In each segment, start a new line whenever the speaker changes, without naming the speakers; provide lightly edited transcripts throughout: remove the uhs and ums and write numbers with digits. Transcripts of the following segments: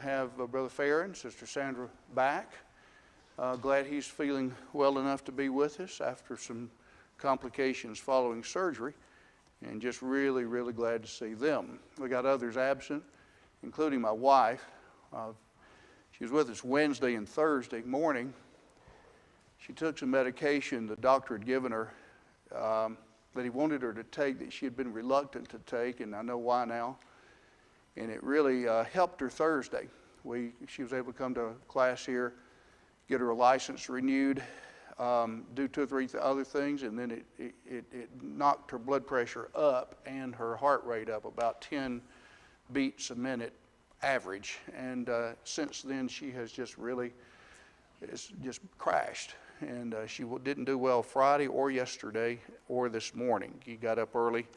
have Brother Farron, Sister Sandra back. Glad he's feeling well enough to be with us after some complications following surgery, and just really, really glad to see them. We got others absent, including my wife. She was with us Wednesday and Thursday morning. She took some medication the doctor had given her that he wanted her to take that she had been reluctant to take, and I know why now. And it really helped her Thursday. She was able to come to class here, get her license renewed, do 2 or 3 other things, and then it knocked her blood pressure up and her heart rate up about 10 beats a minute average. And since then, she has just really just crashed. And she didn't do well Friday or yesterday or this morning. He got up early.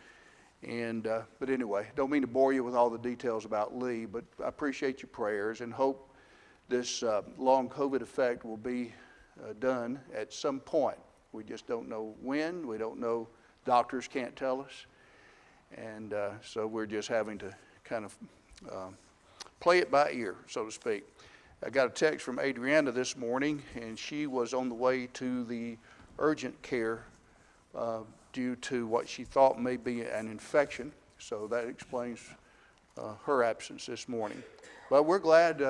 But anyway, don't mean to bore you with all the details about Lee, but I appreciate your prayers and hope this long COVID effect will be done at some point. We just don't know when. We don't know. Doctors can't tell us. And so we're just having to kind of play it by ear, so to speak. I got a text from Adriana this morning, and she was on the way to the urgent care due to what she thought may be an infection. So that explains her absence this morning. But we're glad,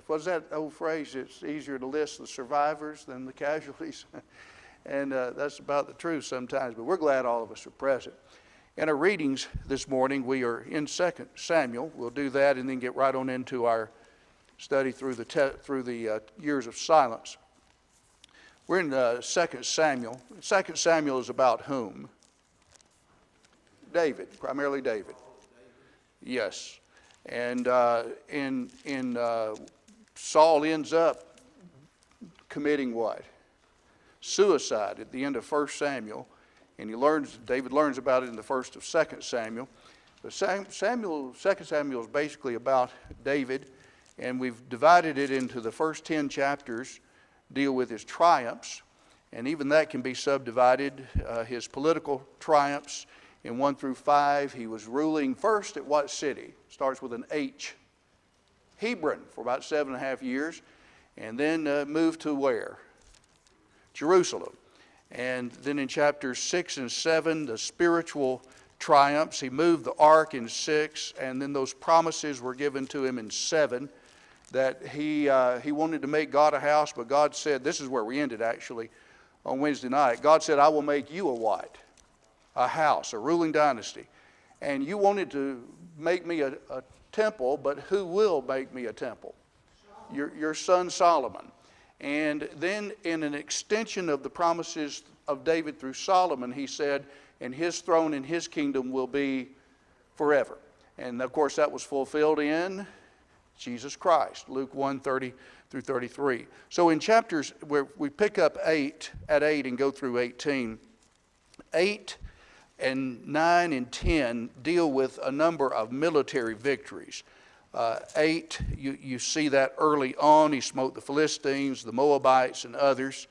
what's that old phrase? It's easier to list the survivors than the casualties. And that's about the truth sometimes, but we're glad all of us are present. In our readings this morning, we are in 2 Samuel. We'll do that and then get right on into our study through the years of silence. We're in 2 Samuel. 2 Samuel is about whom? David, primarily David. Yes. And Saul ends up committing what? Suicide at the end of 1 Samuel. And David learns about it in the first of 2 Samuel. But 2 Samuel is basically about David. And we've divided it into the first 10 chapters deal with his triumphs, and even that can be subdivided. His political triumphs in 1 through 5. He was ruling first at what city? Starts with an H. Hebron for about 7.5 years, and then moved to where? Jerusalem. And then in chapters 6 and 7, the spiritual triumphs. He moved the ark in 6, and then those promises were given to him in 7. That he wanted to make God a house, but God said, this is where we ended actually on Wednesday night. God said, I will make you a what? A house, a ruling dynasty. And you wanted to make me a temple, but who will make me a temple? Your son Solomon. And then in an extension of the promises of David through Solomon, he said, and his throne and his kingdom will be forever. And of course that was fulfilled in Jesus Christ, Luke 1:30 through 33. So in chapters where we pick up 8 and go through 18, 8 and 9 and 10 deal with a number of military victories. 8, you see that early on. He smote the Philistines, the Moabites, and others.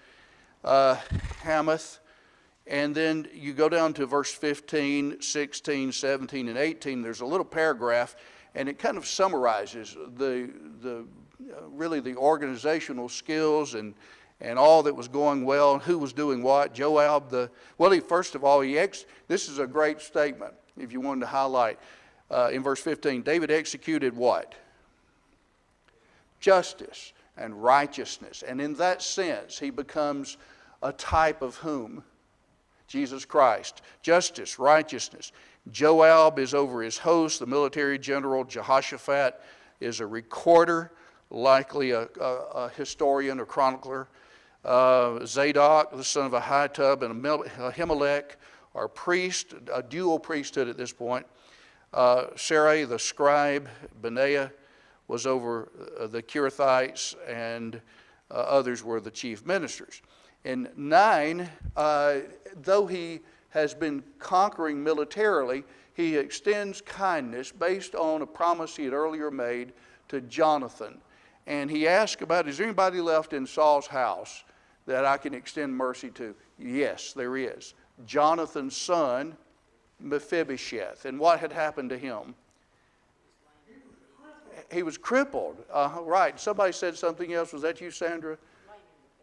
Hamath. And then you go down to verse 15, 16, 17, and 18. There's a little paragraph, and it kind of summarizes really the organizational skills and all that was going well, and who was doing what. Joab, first of all, this is a great statement, if you wanted to highlight. In verse 15, David executed what? Justice and righteousness. And in that sense, he becomes a type of whom? Jesus Christ. Justice, righteousness. Joab is over his host, the military general. Jehoshaphat is a recorder, likely a historian or chronicler. Zadok, the son of Ahitub, and Ahimelech are priests, a dual priesthood at this point. Sarai, the scribe. Benaiah was over the Kerethites, and others were the chief ministers. In 9, though he has been conquering militarily, he extends kindness based on a promise he had earlier made to Jonathan. And he asked about, is there anybody left in Saul's house that I can extend mercy to? Yes, there is. Jonathan's son, Mephibosheth. And what had happened to him? he was crippled. Right. Somebody said something else. Was that you, Sandra?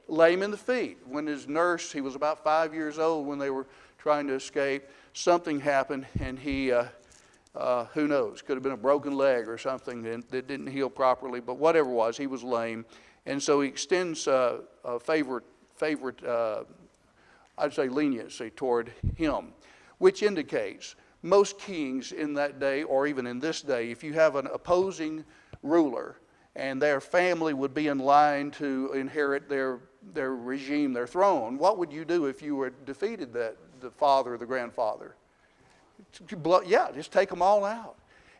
Lame in the feet. When his nurse, he was about 5 years old when they were trying to escape. Something happened, and he, who knows, could have been a broken leg or something that didn't heal properly. But whatever it was, he was lame. And so he extends a favorite I'd say leniency toward him, which indicates most kings in that day, or even in this day, if you have an opposing ruler and their family would be in line to inherit their regime, their throne, what would you do if you were defeated the father or the grandfather? Yeah, just take them all out.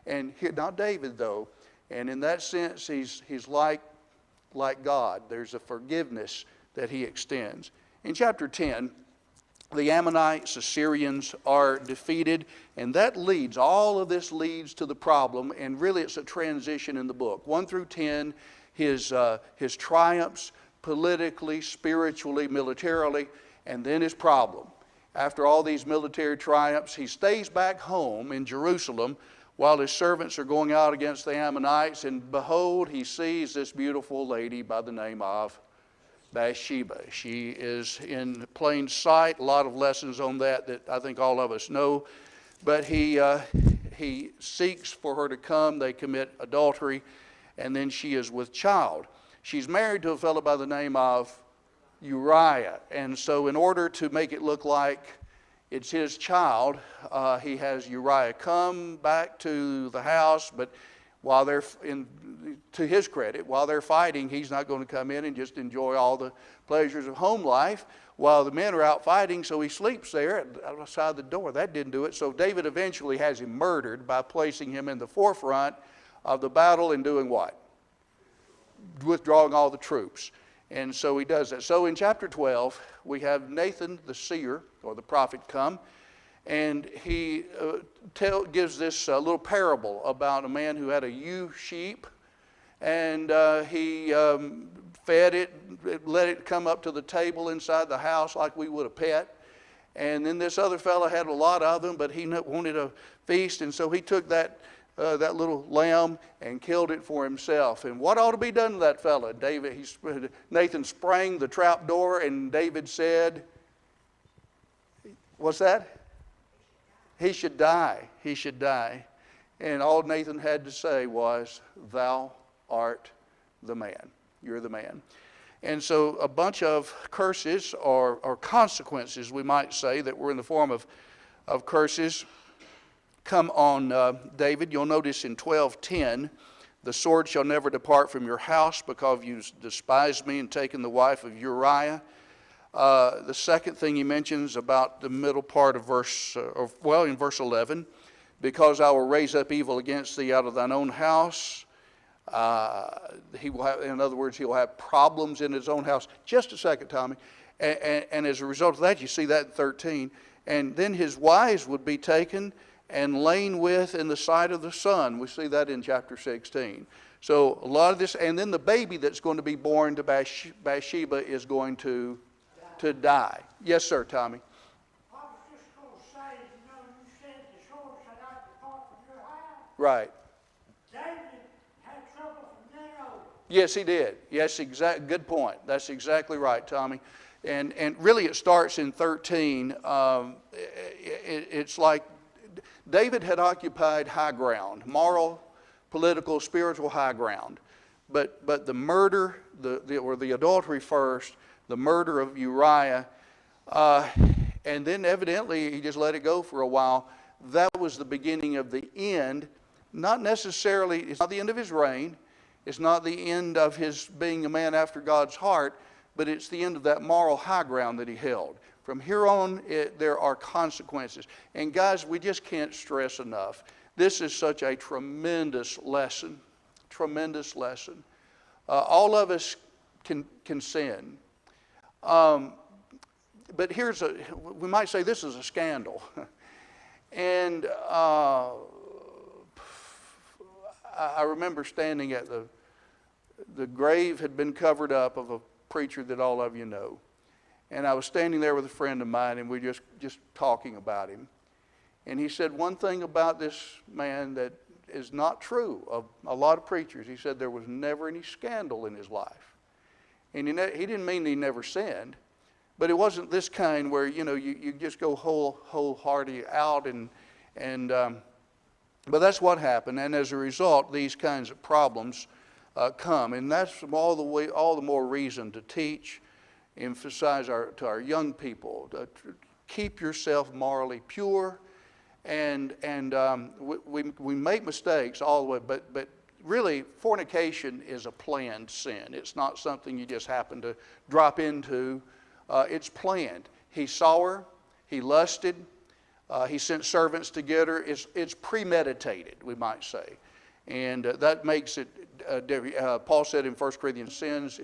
And not David, though. And in that sense, he's like God. There's a forgiveness that he extends. In chapter 10, the Ammonites, Assyrians are defeated, and all of this leads to the problem, and really it's a transition in the book. 1 through 10, his triumphs politically, spiritually, militarily, and then his problem. After all these military triumphs, he stays back home in Jerusalem while his servants are going out against the Ammonites, and behold, he sees this beautiful lady by the name of Bathsheba. She is in plain sight. A lot of lessons on that I think all of us know. But he seeks for her to come. They commit adultery, and then she is with child. She's married to a fellow by the name of Uriah. And so in order to make it look like it's his child, he has Uriah come back to the house, but while they're to his credit, while they're fighting, he's not going to come in and just enjoy all the pleasures of home life while the men are out fighting, so he sleeps there outside the door. That didn't do it. So David eventually has him murdered by placing him in the forefront of the battle and doing what? Withdrawing all the troops. And so he does that. So in chapter 12, we have Nathan the seer, or the prophet, come. And he gives this little parable about a man who had a ewe sheep, and he fed it, let it come up to the table inside the house like we would a pet. And then this other fellow had a lot of them, but he wanted a feast, and so he took that little lamb and killed it for himself. And what ought to be done to that fellow? Nathan sprang the trap door, and David said, what's that? He should die. He should die. And all Nathan had to say was, thou art the man. You're the man. And so a bunch of curses or consequences, we might say, that were in the form of curses come on David. You'll notice in 12:10, the sword shall never depart from your house because you despised me and taken the wife of Uriah. The second thing he mentions about the middle part of in verse 11, because I will raise up evil against thee out of thine own house. He will have, in other words, he will have problems in his own house. Just a second, Tommy. And as a result of that, you see that in 13. And then his wives would be taken and lain with in the sight of the sun. We see that in chapter 16. So a lot of this, and then the baby that's going to be born to Bathsheba is going to die. Yes, sir, Tommy.
I was just going to say, you said the sword shall not depart from your house.
Right.
David had trouble from then on.
Yes, he did. Yes, good point. That's exactly right, Tommy. And really it starts in 13. It's like David had occupied high ground, moral, political, spiritual high ground. But the murder, the adultery first, the murder of Uriah, and then evidently he just let it go for a while. That was the beginning of the end. Not necessarily, it's not the end of his reign. It's not the end of his being a man after God's heart, but it's the end of that moral high ground that he held. From here on, there are consequences. And guys, we just can't stress enough. This is such a tremendous lesson. Tremendous lesson. All of us can sin. But we might say this is a scandal. And I remember standing at the grave had been covered up of a preacher that all of you know. And I was standing there with a friend of mine, and we were just talking about him. And he said one thing about this man that is not true of a lot of preachers. He said there was never any scandal in his life. And he didn't mean he never sinned, but it wasn't this kind where, you just go wholeheartedly out but that's what happened. And as a result, these kinds of problems come. And that's all the more reason to teach, emphasize to our young people, to keep yourself morally pure. And we make mistakes all the way, but really fornication is a planned sin. It's not something you just happen to drop into. It's planned. He saw her, he lusted, he sent servants to get her. It's premeditated, we might say. And that makes it, Paul said in 1 Corinthians, sins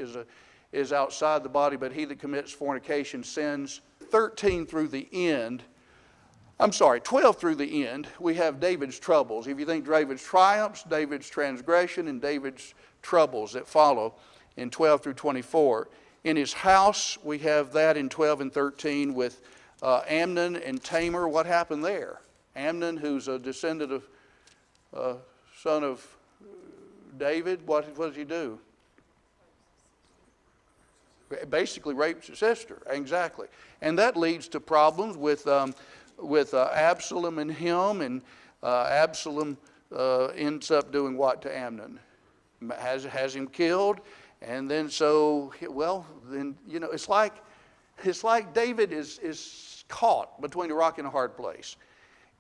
is outside the body, but he that commits fornication sins. 12 through the end, we have David's troubles. If you think David's triumphs, David's transgression, and David's troubles that follow in 12 through 24. In his house, we have that in 12 and 13 with Amnon and Tamar. What happened there? Amnon, who's a descendant of son of David, what does he do? Basically rapes his sister. Exactly. And that leads to problems with Absalom and him, and Absalom ends up doing what to Amnon? Has him killed, and then it's like David is caught between a rock and a hard place.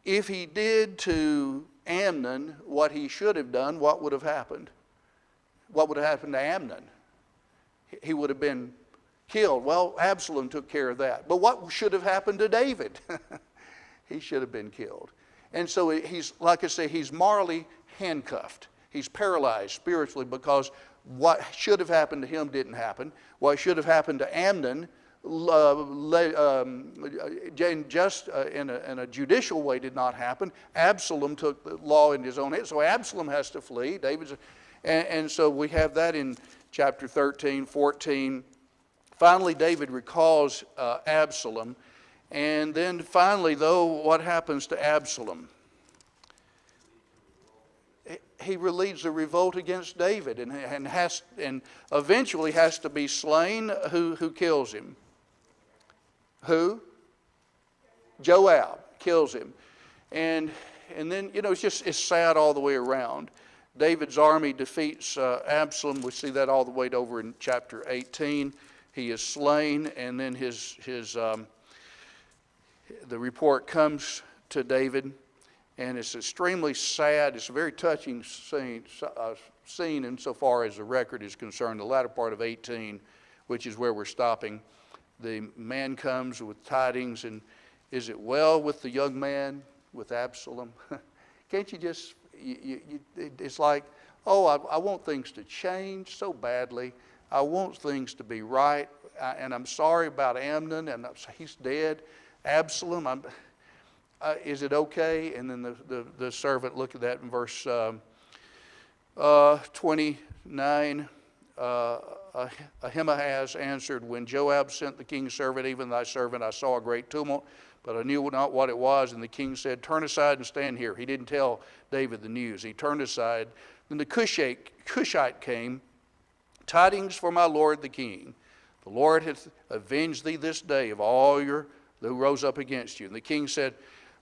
If he did to Amnon what he should have done, what would have happened? What would have happened to Amnon? He would have been killed. Well, Absalom took care of that. But what should have happened to David? He should have been killed. And so he's, like I say, he's morally handcuffed. He's paralyzed spiritually because what should have happened to him didn't happen. What should have happened to Amnon, just in a judicial way, did not happen. Absalom took the law in his own hands. So Absalom has to flee. And so we have that in chapter 13, 14. Finally, David recalls Absalom. And then finally, though, what happens to Absalom? He leads a revolt against David and eventually has to be slain. Who kills him? Who? Joab kills him. And then, it's sad all the way around. David's army defeats Absalom. We see that all the way over in chapter 18. He is slain, and then the report comes to David, and it's extremely sad. It's a very touching scene insofar as the record is concerned. The latter part of 18, which is where we're stopping, the man comes with tidings, and is it well with the young man, with Absalom? Can't you just, it's like, I want things to change so badly. I want things to be right, and I'm sorry about Amnon, and he's dead. Absalom, is it okay? And then the servant, look at that in verse 29. Ahimaaz answered, when Joab sent the king's servant, even thy servant, I saw a great tumult, but I knew not what it was. And the king said, turn aside and stand here. He didn't tell David the news. He turned aside. Then the Cushite came, tidings for my lord the king. The Lord hath avenged thee this day of all who rose up against you. And the king said,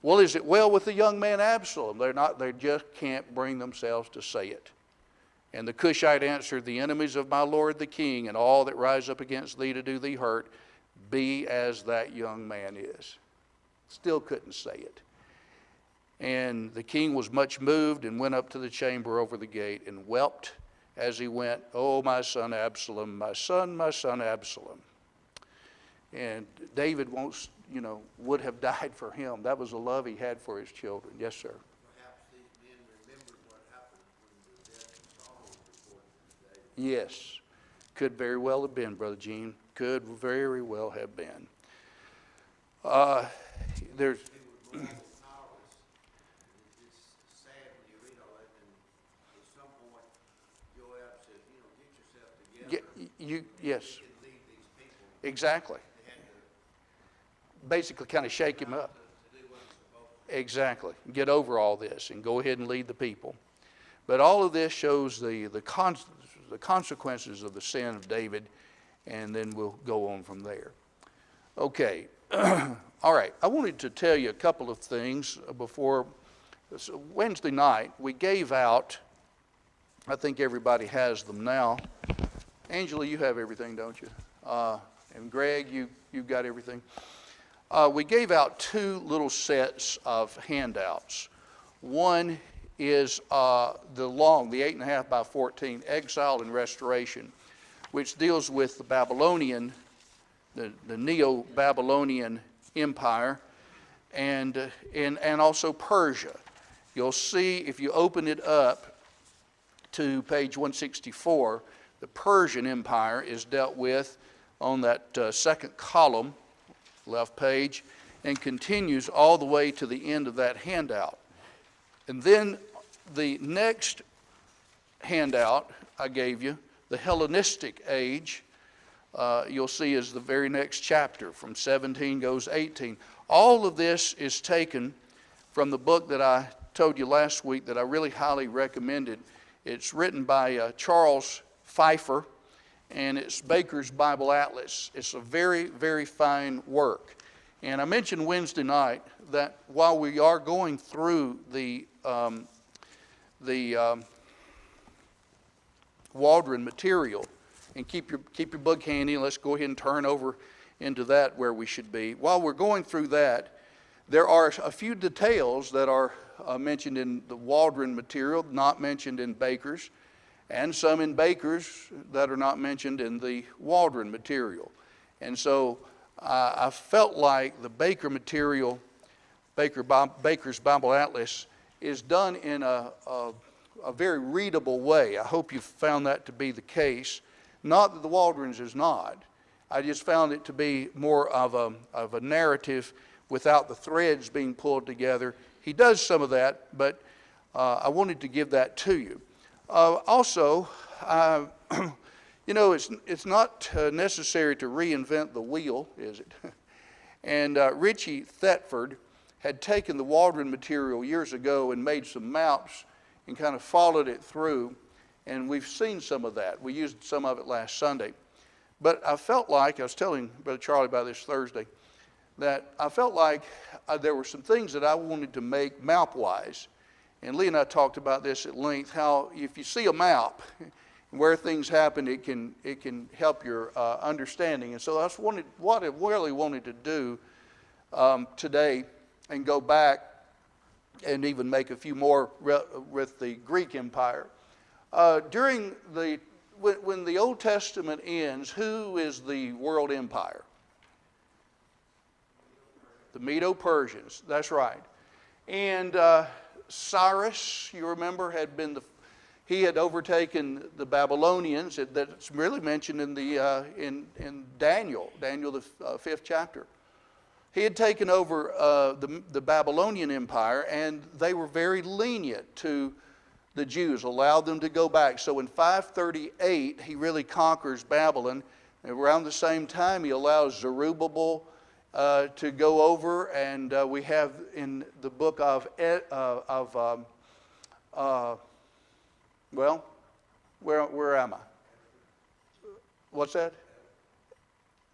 well, is it well with the young man Absalom? They just can't bring themselves to say it. And the Cushite answered, the enemies of my lord the king and all that rise up against thee to do thee hurt, be as that young man is. Still couldn't say it. And the king was much moved and went up to the chamber over the gate and wept as he went, oh, my son Absalom, my son Absalom. And David would have died for him. That was the love he had for his children. Yes, sir.
Perhaps these men remembered what happened when the death of Saul was reported to David.
Yes. Could very well have been, Brother Gene. Could very well have been. There's...
They were more powerless. It's sad when you read all that, and at some point, Joab said, get yourself together.
Yes.
You can lead these people.
Exactly.
They had to
Basically kind of shake him up.
to do what he's supposed to.
Exactly. Get over all this and go ahead and lead the people. But all of this shows the consequences of the sin of David, and then we'll go on from there. Okay. All right. I wanted to tell you a couple of things before. So Wednesday night, we gave out, I think everybody has them now. Angela, you have everything, don't you? And Greg, you've got everything. We gave out two little sets of handouts. One is the 8.5 by 14, Exile and Restoration, which deals with the Babylonian, the Neo-Babylonian Empire, and also Persia. You'll see, if you open it up to page 164, the Persian Empire is dealt with on that second column, left page, and continues all the way to the end of that handout. And then the next handout I gave you, the Hellenistic age, you'll see is the very next chapter. From 17 goes 18. All of this is taken from the book that I told you last week that I really highly recommended. It's written by Charles Pfeiffer, and it's Baker's Bible Atlas. It's a very, very fine work. And I mentioned Wednesday night that while we are going through the Waldron material, and keep your book handy, and let's go ahead and turn over into that where we should be. While we're going through that, there are a few details that are mentioned in the Waldron material, not mentioned in Baker's, and some in Baker's that are not mentioned in the Waldron material. And so I felt like the Baker material, Baker's Bible Atlas, is done in a very readable way. I hope you found that to be the case. Not that the Waldron's is not. I just found it to be more of a narrative without the threads being pulled together. He does some of that, but I wanted to give that to you. Also, you know, it's not necessary to reinvent the wheel, is it? And Richie Thetford had taken the Waldron material years ago and made some maps and kind of followed it through, and we've seen some of that. We used some of it last Sunday. But I felt like, I was telling Brother Charlie about this Thursday, that I felt like there were some things that I wanted to make map-wise. And Lee and I talked about this at length, how if you see a map, where things happen, it can help your understanding. And so that's what I really wanted to do today, and go back and even make a few more with the Greek Empire. When the Old Testament ends, who is the world empire? The Medo-Persians, that's right. And Cyrus, you remember, he had overtaken the Babylonians. That's really mentioned in Daniel the 5th chapter. He had taken over the Babylonian Empire, and they were very lenient to the Jews, allowed them to go back. So in 538, he really conquers Babylon. And around the same time, he allows Zerubbabel to go over, and we have in the book of where am I? What's that?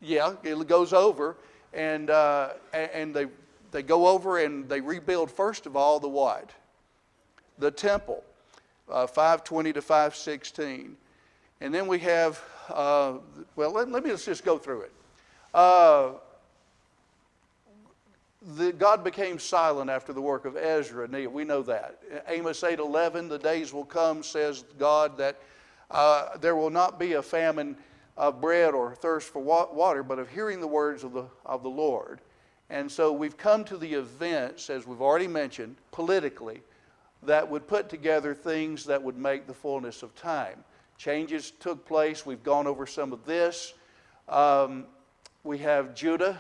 Yeah, it goes over, and they go over and they rebuild first of all the what? The temple, 520 to 516, and then we have let me just go through it. God became silent after the work of Ezra and Nehemiah. We know that. Amos 8:11, the days will come, says God, that there will not be a famine of bread or thirst for water, but of hearing the words of the Lord. And so we've come to the events, as we've already mentioned, politically, that would put together things that would make the fullness of time. Changes took place. We've gone over some of this. We have Judah.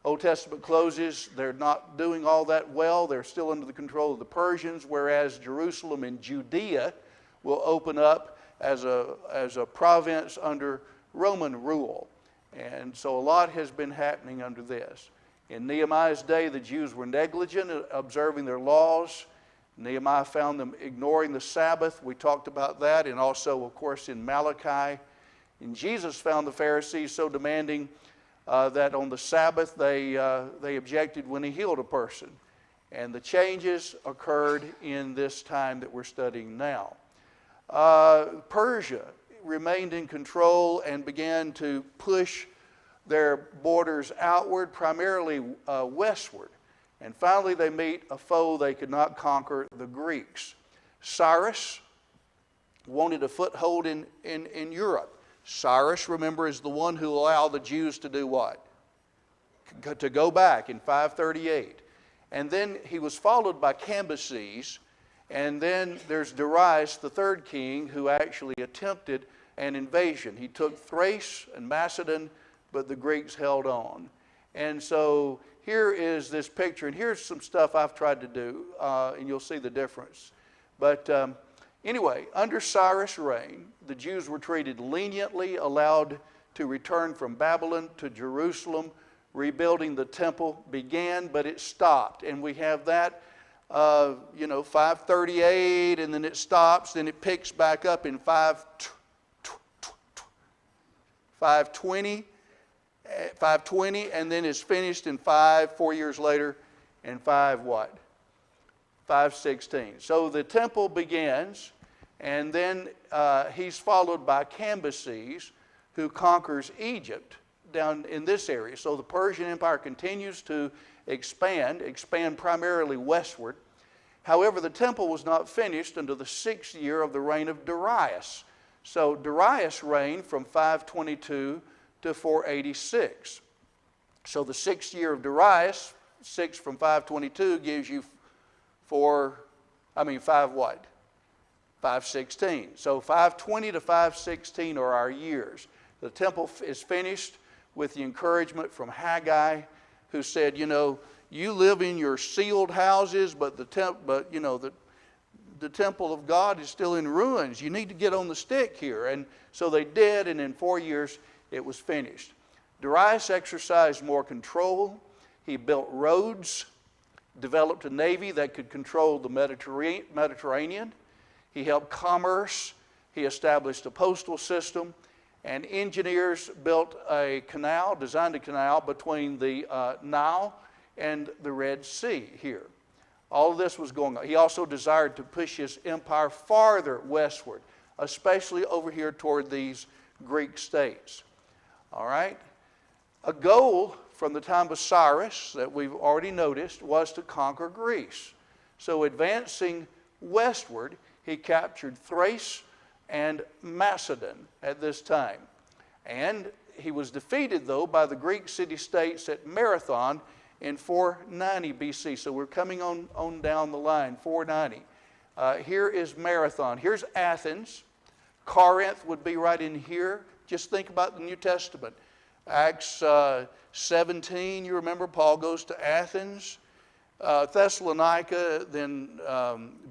Old Testament closes. They're not doing all that well. They're still under the control of the Persians, whereas Jerusalem and Judea will open up as a province under Roman rule. And so a lot has been happening under this. In Nehemiah's day, the Jews were negligent in observing their laws. Nehemiah found them ignoring the Sabbath. We talked about that, and also, of course, in Malachi. And Jesus found the Pharisees so demanding that on the Sabbath they objected when he healed a person. And the changes occurred in this time that we're studying now. Persia remained in control and began to push their borders outward, primarily westward. And finally they meet a foe they could not conquer, the Greeks. Cyrus wanted a foothold in Europe. Cyrus, remember, is the one who allowed the Jews to do what? To go back in 538. And then he was followed by Cambyses. And then there's Darius, the third king, who actually attempted an invasion. He took Thrace and Macedon, but the Greeks held on. And so here is this picture, and here's some stuff I've tried to do, and you'll see the difference. But anyway, under Cyrus' reign, the Jews were treated leniently, allowed to return from Babylon to Jerusalem. Rebuilding the temple began, but it stopped. And we have that, 538, and then it stops, then it picks back up in 520, and then it's finished in 4 years later, in 516. So the temple begins, and then he's followed by Cambyses, who conquers Egypt down in this area. So the Persian Empire continues to expand primarily westward. However, the temple was not finished until the 6th year of the reign of Darius. So Darius reigned from 522 to 486. So the 6th year of Darius, 6 from 522, gives you 516. So 520 to 516 are our years. The temple is finished with the encouragement from Haggai, who said, you live in your sealed houses, but the temple of God is still in ruins. You need to get on the stick here. And so they did, and in 4 years it was finished. Darius exercised more control. He built roads, developed a navy that could control the Mediterranean. He helped commerce. He established a postal system. And engineers built designed a canal between the Nile and the Red Sea here. All of this was going on. He also desired to push his empire farther westward, especially over here toward these Greek states. All right? A goal from the time of Cyrus that we've already noticed was to conquer Greece. So advancing westward, he captured Thrace and Macedon at this time. And he was defeated, though, by the Greek city-states at Marathon in 490 BC. So we're coming on down the line, 490. Here is Marathon. Here's Athens. Corinth would be right in here. Just think about the New Testament. Acts 17, you remember, Paul goes to Athens. Thessalonica, then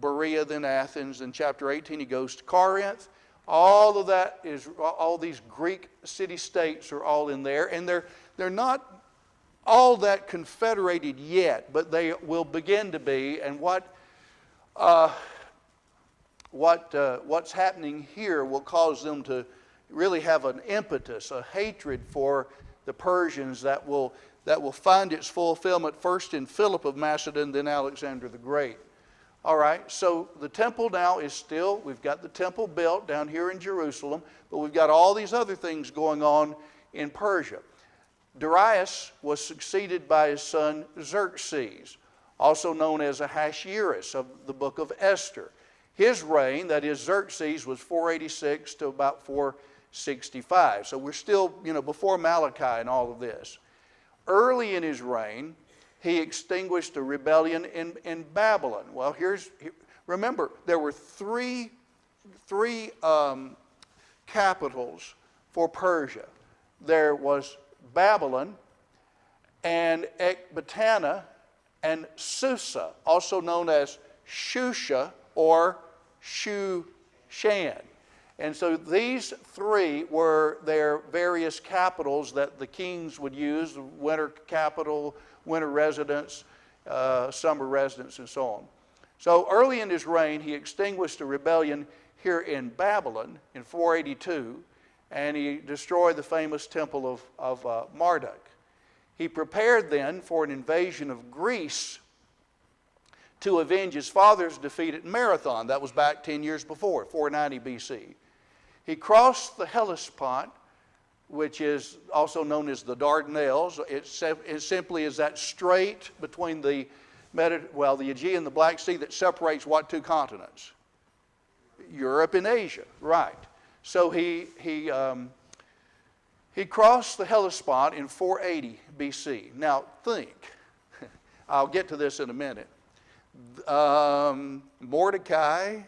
Berea, then Athens. In chapter 18, he goes to Corinth. All of that is, all these Greek city-states are all in there. And they're not all that confederated yet, but they will begin to be. And what's happening here will cause them to really have an impetus, a hatred for the Persians that will find its fulfillment first in Philip of Macedon, then Alexander the Great. All right, so the temple now is still, we've got the temple built down here in Jerusalem, but we've got all these other things going on in Persia. Darius was succeeded by his son Xerxes, also known as Ahasuerus of the book of Esther. His reign, that is Xerxes, was 486 to about 465. So we're still, before Malachi and all of this. Early in his reign, he extinguished a rebellion in Babylon. Well, remember, there were three capitals for Persia. There was Babylon and Ecbatana and Susa, also known as Shusha or Shushan. And so these three were their various capitals that the kings would use: winter capital, winter residence, summer residence, and so on. So early in his reign, he extinguished a rebellion here in Babylon in 482, and he destroyed the famous temple of Marduk. He prepared then for an invasion of Greece to avenge his father's defeat at Marathon. That was back 10 years before, 490 BC. He crossed the Hellespont, which is also known as the Dardanelles. It simply is that strait between the Aegean and the Black Sea that separates what two continents? Europe and Asia, right. So he crossed the Hellespont in 480 BC. Now think, I'll get to this in a minute. Mordecai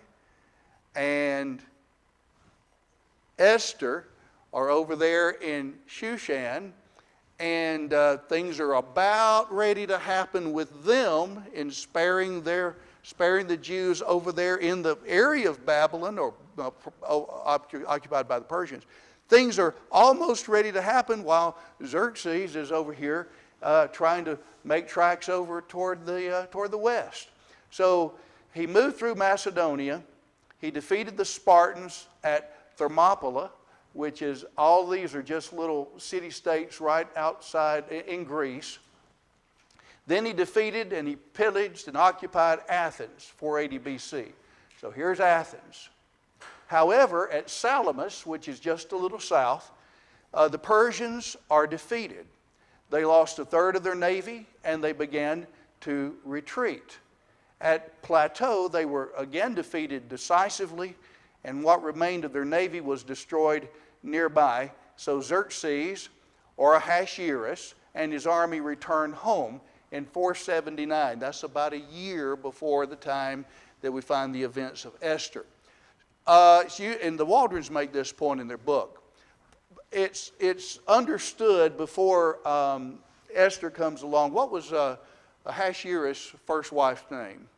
and Esther are over there in Shushan, and things are about ready to happen with them in sparing the Jews over there in the area of Babylon, or occupied by the Persians. Things are almost ready to happen while Xerxes is over here trying to make tracks over toward the west. So he moved through Macedonia. He defeated the Spartans at Thermopylae, which is, all these are just little city-states right outside in Greece. Then he defeated and he pillaged and occupied Athens, 480 BC. So here's Athens. However, at Salamis, which is just a little south, the Persians are defeated. They lost a third of their navy and they began to retreat. At Plateau, they were again defeated decisively, and what remained of their navy was destroyed nearby. So Xerxes, or Ahasuerus, and his army returned home in 479. That's about a year before the time that we find the events of Esther. And the Waldrons make this point in their book. It's understood before Esther comes along. What was Ahasuerus' first wife's name?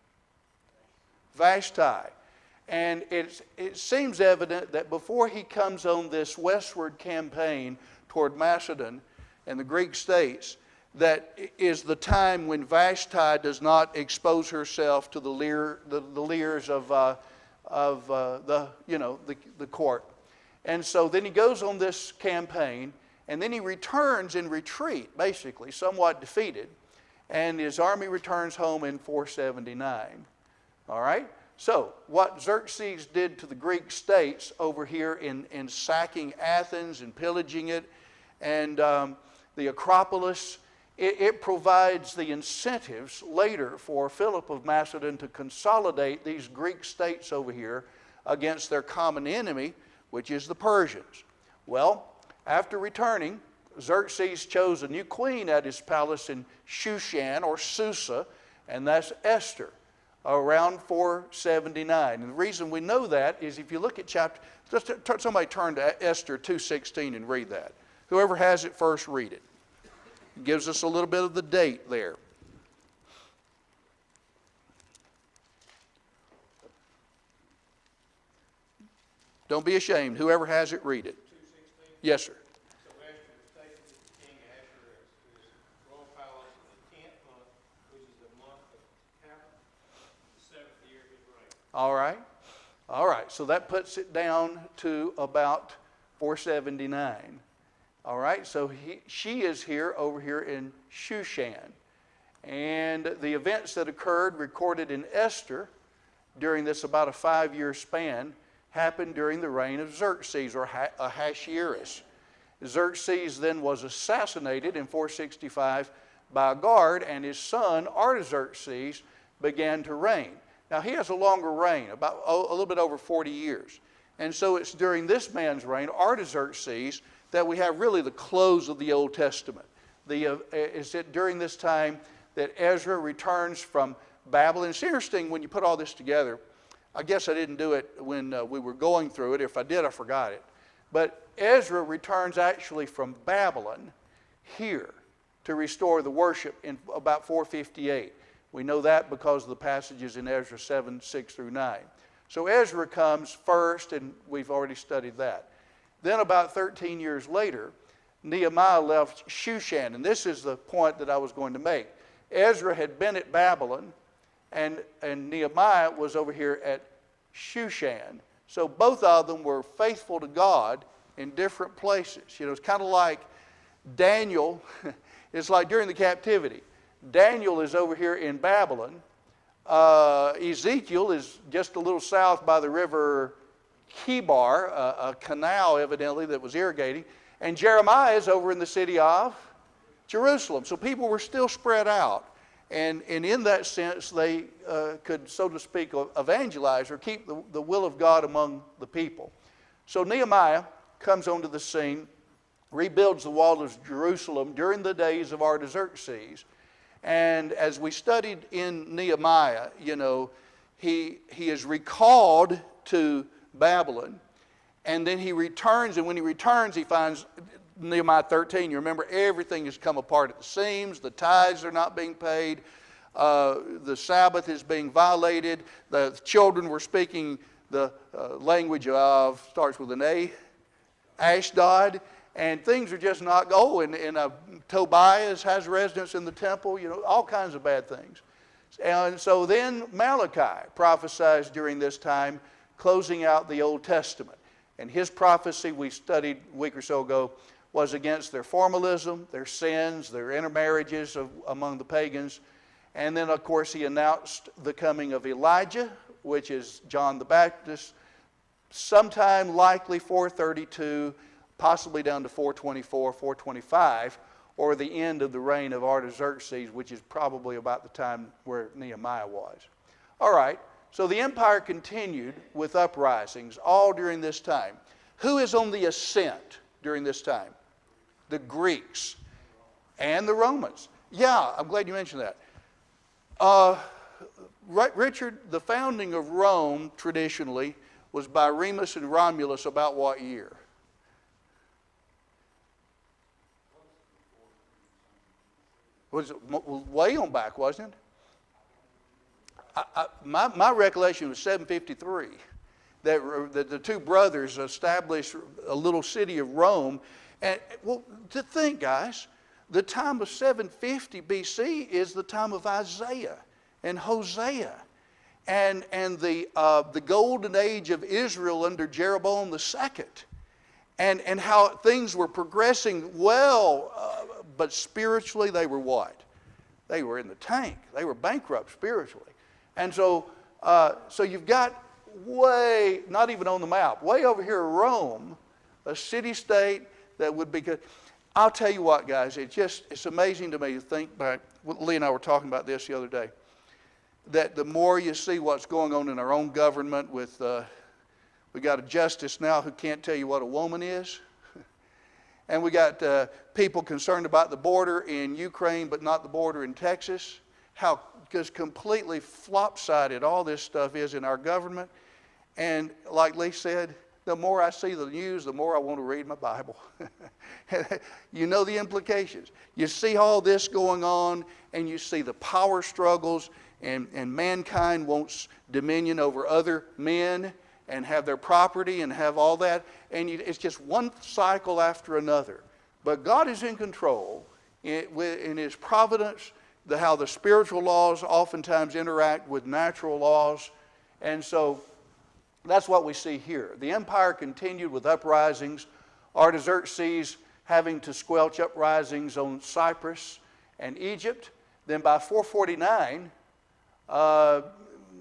Vashti. And it seems evident that before he comes on this westward campaign toward Macedon and the Greek states, that is the time when Vashti does not expose herself to the leers of the court. And so then he goes on this campaign, and then he returns in retreat, basically, somewhat defeated, and his army returns home in 479. All right? So what Xerxes did to the Greek states over here in sacking Athens and pillaging it, and the Acropolis, it provides the incentives later for Philip of Macedon to consolidate these Greek states over here against their common enemy, which is the Persians. Well, after returning, Xerxes chose a new queen at his palace in Shushan, or Susa, and that's Esther, around 479. And the reason we know that is if you look at somebody turn to Esther 2:16 and read that. Whoever has it first, read it. It gives us a little bit of the date there. Don't be ashamed. Whoever has it, read it.
2:16?
Yes, sir.
So Esther was taken to the king Ahasuerus to his royal palace in the 10th month, which is the month of Tammuz, the 7th year of his reign.
All right. All right. So that puts it down to about 479. All right. So she is here, over here in Shushan. And the events that occurred recorded in Esther during this about a 5-year span happened during the reign of Xerxes, or Ahasuerus. Xerxes then was assassinated in 465 by a guard, and his son Artaxerxes began to reign. Now he has a longer reign, about a little bit over 40 years. And so it's during this man's reign, Artaxerxes, that we have really the close of the Old Testament. It's during this time that Ezra returns from Babylon. It's interesting when you put all this together. I guess I didn't do it when we were going through it. If I did, I forgot it. But Ezra returns actually from Babylon here to restore the worship in about 458. We know that because of the passages in Ezra 7, 6 through 9. So Ezra comes first, and we've already studied that. Then about 13 years later, Nehemiah left Shushan. And this is the point that I was going to make. Ezra had been at Babylon, and Nehemiah was over here at Shushan. So both of them were faithful to God in different places. You know, it's kind of like Daniel. It's like during the captivity. Daniel is over here in Babylon. Ezekiel is just a little south by the river Kibar, a canal evidently that was irrigating. And Jeremiah is over in the city of Jerusalem. So people were still spread out. And in that sense, they could, so to speak, evangelize or keep the will of God among the people. So Nehemiah comes onto the scene, rebuilds the wall of Jerusalem during the days of Artaxerxes. And as we studied in Nehemiah, you know, he is recalled to Babylon, and then he returns, and when he returns, he finds Nehemiah 13. You remember, everything has come apart at the seams. The tithes are not being paid. The Sabbath is being violated. The children were speaking the language of, starts with an A, Ashdod. And things are just not going. And Tobias has residence in the temple, you know, all kinds of bad things. And so then Malachi prophesies during this time, closing out the Old Testament. And his prophecy we studied a week or so ago was against their formalism, their sins, their intermarriages among the pagans. And then, of course, he announced the coming of Elijah, which is John the Baptist, sometime likely 432, possibly down to 424, 425, or the end of the reign of Artaxerxes, which is probably about the time where Nehemiah was. All right, so the empire continued with uprisings all during this time. Who is on the ascent during this time? The Greeks and the Romans. Yeah, I'm glad you mentioned that. Richard, the founding of Rome traditionally was by Remus and Romulus about what year? Was way on back, wasn't it? My recollection was 753. That the two brothers established a little city of Rome. And well, to think, guys, the time of 750 BC is the time of Isaiah and Hosea, and the golden age of Israel under Jeroboam II, and how things were progressing well, but spiritually they were what? They were in the tank. They were bankrupt spiritually, and so you've got way, not even on the map, way over here, Rome, a city-state that would be good. I'll tell you what, guys, it's amazing to me to think back. Lee and I were talking about this the other day, that the more you see what's going on in our own government with, we got a justice now who can't tell you what a woman is. And we got people concerned about the border in Ukraine, but not the border in Texas. How just completely flopsided all this stuff is in our government. And like Lee said, the more I see the news, the more I want to read my Bible. You know the implications. You see all this going on, and you see the power struggles, and mankind wants dominion over other men and have their property and have all that. And it's just one cycle after another. But God is in control in His providence, how the spiritual laws oftentimes interact with natural laws. And so that's what we see here. The empire continued with uprisings. Artaxerxes having to squelch uprisings on Cyprus and Egypt. Then by 449,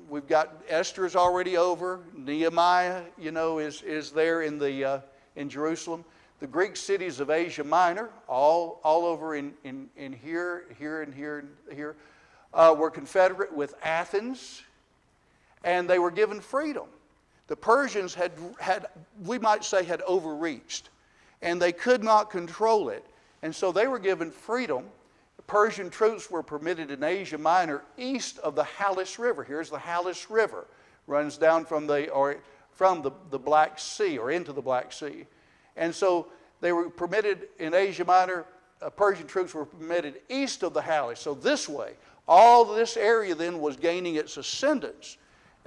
we've got Esther's already over. Nehemiah, you know, is there in Jerusalem. The Greek cities of Asia Minor, all over in here, were confederate with Athens, and they were given freedom. The Persians had, we might say, had overreached, and they could not control it, and so they were given freedom. Persian troops were permitted in Asia Minor east of the Halys River. Here's the Halys River, runs down from the Black Sea or into the Black Sea. And so they were permitted in Asia Minor, Persian troops were permitted east of the Halys. So this way, all this area then was gaining its ascendance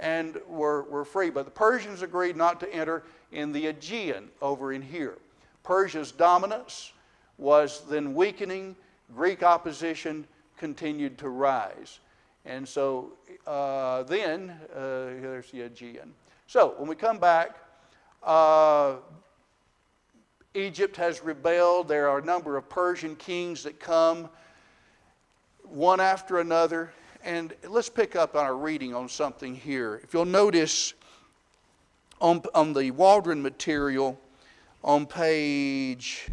and were free. But the Persians agreed not to enter in the Aegean over in here. Persia's dominance was then weakening. Greek opposition continued to rise. And so there's the Aegean. So when we come back, Egypt has rebelled. There are a number of Persian kings that come, one after another. And let's pick up on our reading on something here. If you'll notice on the Waldron material on page,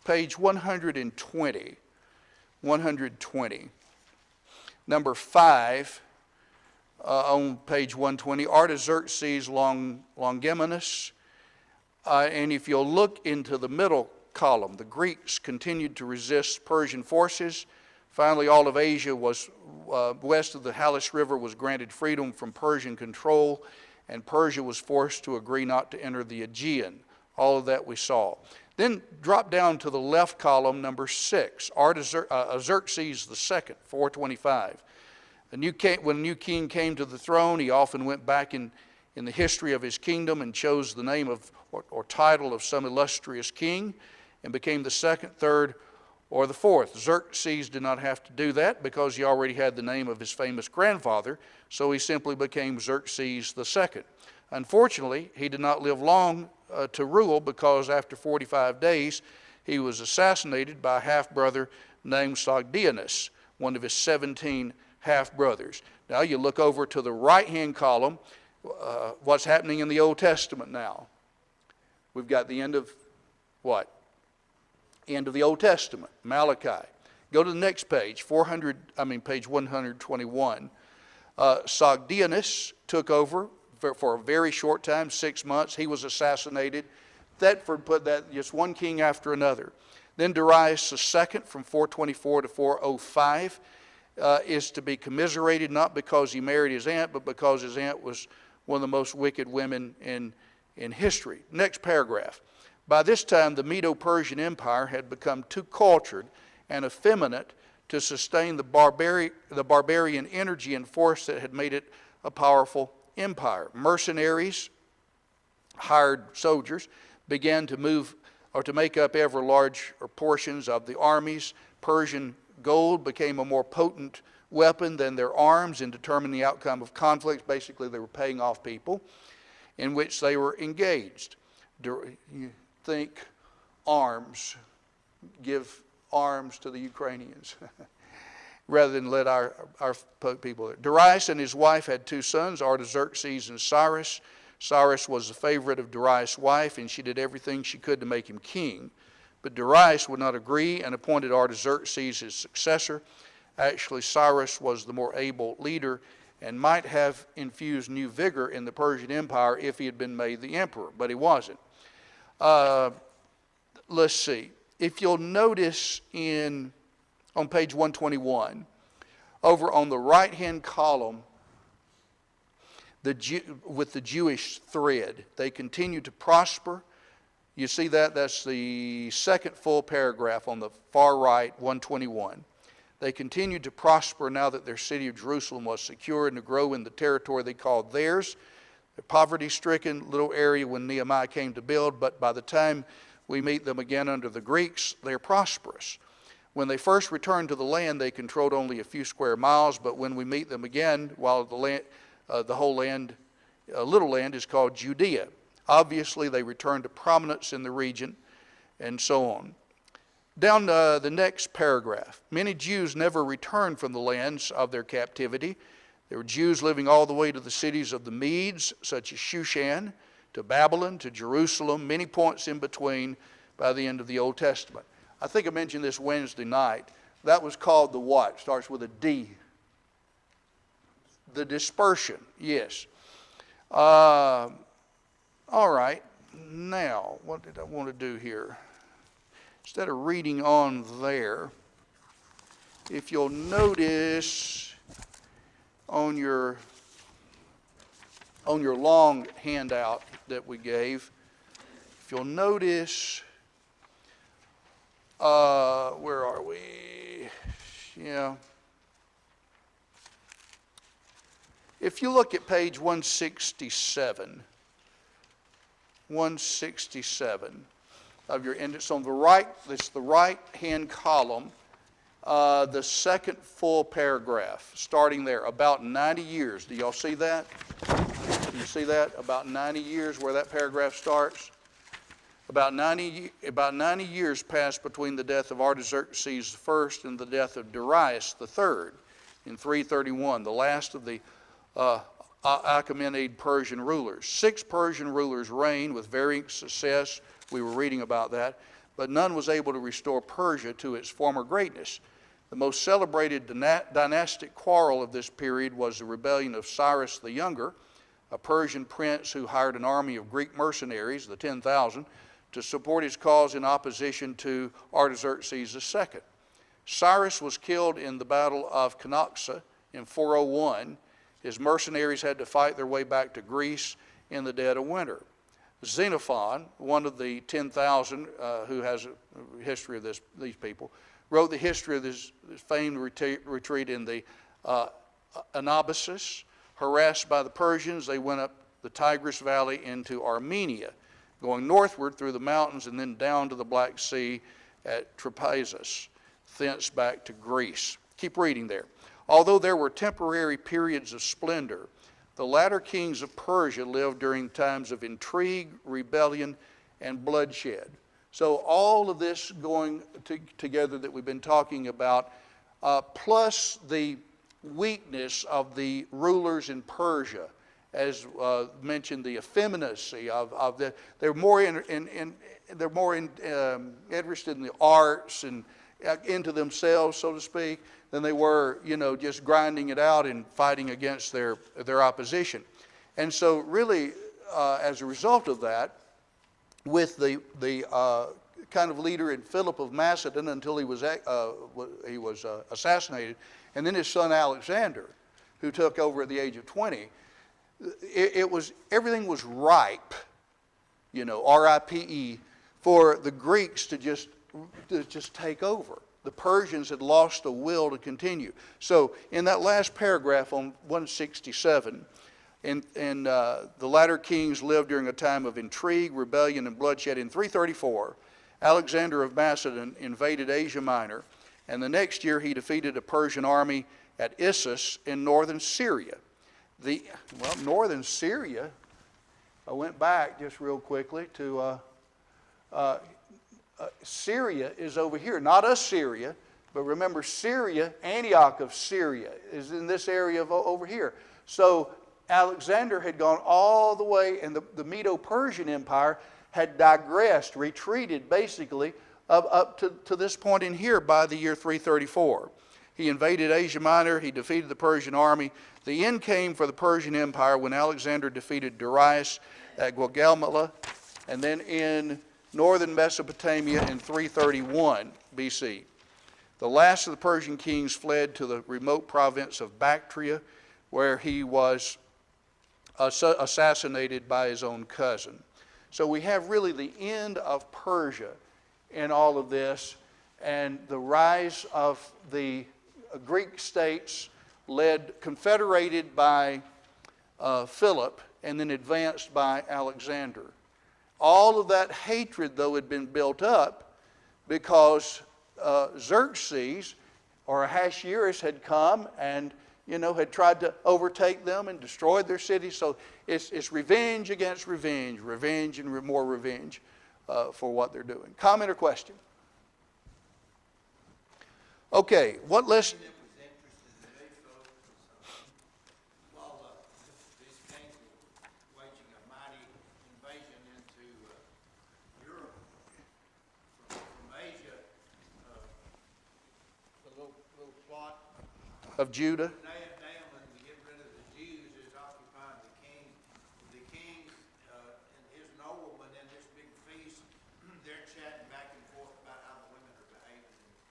page 120. 120. Number 5 on page 120, Artaxerxes Longimanus. And if you'll look into the middle column, the Greeks continued to resist Persian forces. Finally, all of Asia was west of the Halys River was granted freedom from Persian control, and Persia was forced to agree not to enter the Aegean. All of that we saw. Then drop down to the left column, number 6, Artaxerxes II, 425. When a new king came to the throne, he often went back in the history of his kingdom and chose the name of or title of some illustrious king and became the second, third, or the fourth. Xerxes did not have to do that because he already had the name of his famous grandfather, so he simply became Xerxes II. Unfortunately, he did not live long to rule because after 45 days, he was assassinated by a half-brother named Sogdianus, one of his 17 half-brothers. Now you look over to the right-hand column, what's happening in the Old Testament now. We've got the end of what? End of the Old Testament, Malachi. Go to the next page, page 121. Sogdianus took over for a very short time, 6 months. He was assassinated. Thetford put that just one king after another. Then Darius II from 424 to 405 is to be commiserated, not because he married his aunt, but because his aunt was one of the most wicked women in history. Next paragraph. By this time, the Medo-Persian Empire had become too cultured and effeminate to sustain the barbarian energy and force that had made it a powerful empire. Mercenaries, hired soldiers, began to move or to make up ever larger portions of the armies. Persian gold became a more potent weapon than their arms in determining the outcome of conflicts. Basically, they were paying off people in which they were engaged. You think arms, give arms to the Ukrainians rather than let our people. Darius and his wife had 2 sons, Artaxerxes and Cyrus. Cyrus was the favorite of Darius' wife, and she did everything she could to make him king. But Darius would not agree and appointed Artaxerxes his successor. Actually, Cyrus was the more able leader and might have infused new vigor in the Persian Empire if he had been made the emperor, but he wasn't. Let's see. If you'll notice on page 121, over on the right-hand column, with the Jewish thread, they continue to prosper. You see that? That's the second full paragraph on the far right, 121. They continued to prosper now that their city of Jerusalem was secure and to grow in the territory they called theirs. A poverty-stricken little area when Nehemiah came to build, but by the time we meet them again under the Greeks, they're prosperous. When they first returned to the land, they controlled only a few square miles, but when we meet them again, while the whole land, little land, is called Judea. Obviously, they returned to prominence in the region, and so on. Down the next paragraph. Many Jews never returned from the lands of their captivity. There were Jews living all the way to the cities of the Medes, such as Shushan, to Babylon, to Jerusalem, many points in between by the end of the Old Testament. I think I mentioned this Wednesday night. That was called the what? Starts with a D. The dispersion, yes. All right. Now, what did I want to do here? Instead of reading on there, if you'll notice on your long handout that we gave, if you'll notice, where are we? Yeah. If you look at page 167 of your index, on the right, it's the right-hand column, the second full paragraph, starting there, about 90 years. Do y'all see that? Do you see that? About 90 years where that paragraph starts. About 90 years passed between the death of Artaxerxes I and the death of Darius III in 331, the last of the Achaemenid Persian rulers. 6 Persian rulers reigned with varying success. We were reading about that. But none was able to restore Persia to its former greatness. The most celebrated dynastic quarrel of this period was the rebellion of Cyrus the Younger, a Persian prince who hired an army of Greek mercenaries, the 10,000, to support his cause in opposition to Artaxerxes II. Cyrus was killed in the Battle of Canossa in 401. His mercenaries had to fight their way back to Greece in the dead of winter. Xenophon, one of the 10,000 who has a history of these people, wrote the history of this famed retreat in the Anabasis. Harassed by the Persians, they went up the Tigris Valley into Armenia, going northward through the mountains and then down to the Black Sea at Trapezus, thence back to Greece. Keep reading there. Although there were temporary periods of splendor, the latter kings of Persia lived during times of intrigue, rebellion, and bloodshed. So all of this going together that we've been talking about, plus the weakness of the rulers in Persia, as mentioned, the effeminacy of the, they're more interested in the arts and into themselves, so to speak, than they were, just grinding it out and fighting against their opposition. And so really, as a result of that, with the kind of leader in Philip of Macedon until he was assassinated, and then his son Alexander, who took over at the age of 20, everything was ripe, R-I-P-E, for the Greeks to just take over. The Persians had lost the will to continue. So in that last paragraph on 167, the latter kings lived during a time of intrigue, rebellion, and bloodshed. In 334, Alexander of Macedon invaded Asia Minor, and the next year he defeated a Persian army at Issus in northern Syria. Northern Syria, I went back just real quickly to Syria is over here, not Assyria, but remember Syria, Antioch of Syria is in this area over here. So Alexander had gone all the way, and the Medo-Persian Empire had digressed, retreated basically up to this point in here by the year 334. He invaded Asia Minor, he defeated the Persian army. The end came for the Persian Empire when Alexander defeated Darius at Gaugamela, and then in northern Mesopotamia in 331 BC. The last of the Persian kings fled to the remote province of Bactria, where he was assassinated by his own cousin. So we have really the end of Persia in all of this, and the rise of the Greek states confederated by Philip and then advanced by Alexander. All of that hatred, though, had been built up because Xerxes or Ahasuerus had come and had tried to overtake them and destroyed their cities. So it's revenge against revenge, revenge and more revenge for what they're doing. Comment or question? Okay, what list?
It was interesting to me, folks, while these kings were waging a mighty invasion into Europe from Asia, the little plot
Of Judah?
Naaman to get rid of the Jews is occupying the king. The king and his noblemen in this big feast, they're chatting back and forth about how the women are behaving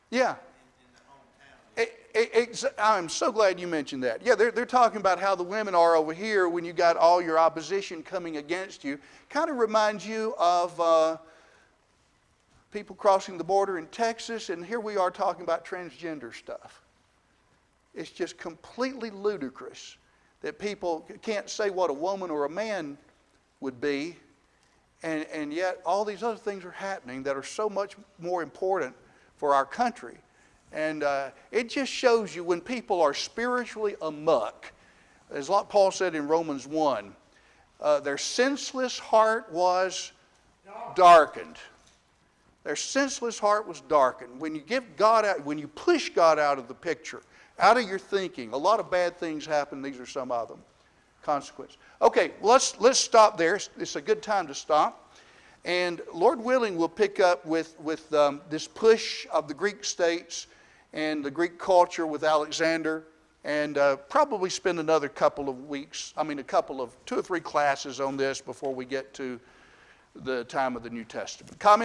Yeah.
in the hometown.
I'm so glad you mentioned that. Yeah, they're talking about how the women are over here when you got all your opposition coming against you. Kind of reminds you of people crossing the border in Texas, and here we are talking about transgender stuff. It's just completely ludicrous that people can't say what a woman or a man would be, and yet all these other things are happening that are so much more important for our country. And it just shows you when people are spiritually amuck, as like Paul said in Romans 1, their senseless heart was darkened. Their senseless heart was darkened. When you give God out, when you push God out of the picture, out of your thinking, a lot of bad things happen. These are some of them. Consequence. Okay, let's stop there. It's a good time to stop. And Lord willing, we'll pick up with this push of the Greek states and the Greek culture with Alexander, and probably spend another couple of weeks, 2 or 3 classes on this before we get to the time of the New Testament. Comment?